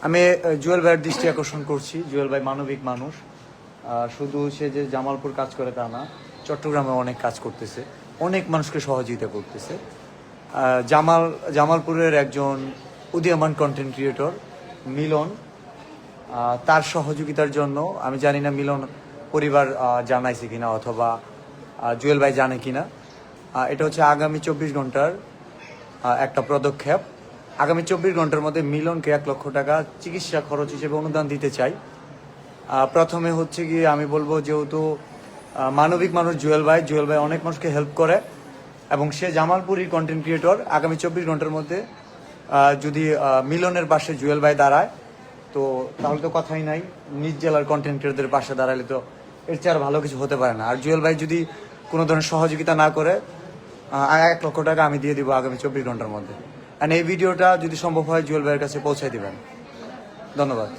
আমি জুয়েল ভাইয়ের দৃষ্টি আকর্ষণ করছি। জুয়েল ভাই মানবিক মানুষ, শুধু সে যে জামালপুর কাজ করে তা না, চট্টগ্রামে অনেক কাজ করতেছে, অনেক মানুষকে সহযোগিতা করতেছে। জামালপুরের একজন উদীয়মান কন্টেন্ট ক্রিয়েটর মিলন, তার সহযোগিতার জন্য আমি জানি না মিলন পরিবার জানাইছে কিনা অথবা জুয়েল ভাই জানে কিনা। এটা হচ্ছে আগামী 24 ঘন্টার একটা পদক্ষেপ। আগামী 24 ঘন্টার মধ্যে মিলনকে 1 লক্ষ টাকা চিকিৎসা খরচ হিসেবে অনুদান দিতে চাই। প্রথমে হচ্ছে গিয়ে আমি বলবো, যেহেতু মানবিক মানুষ জুয়েল ভাই অনেক মানুষকে হেল্প করে এবং সে জামালপুরীর কন্টেন্ট ক্রিয়েটর। আগামী 24 ঘন্টার মধ্যে যদি মিলনের পাশে জুয়েল ভাই দাঁড়ায় তো তাহলে তো কথাই নাই। নিজ জেলার কন্টেন্ট ক্রিয়েটরদের পাশে দাঁড়ালে তো এর চেয়ে আর ভালো কিছু হতে পারে না। আর জুয়েল ভাই যদি কোনো ধরনের সহযোগিতা না করে 1 লক্ষ টাকা আমি দিয়ে দিব আগামী 24 ঘন্টার মধ্যে। আর এই ভিডিওটা যদি সম্ভব হয় জুয়েল ভাইয়ের কাছে পৌঁছে দিবেন। ধন্যবাদ।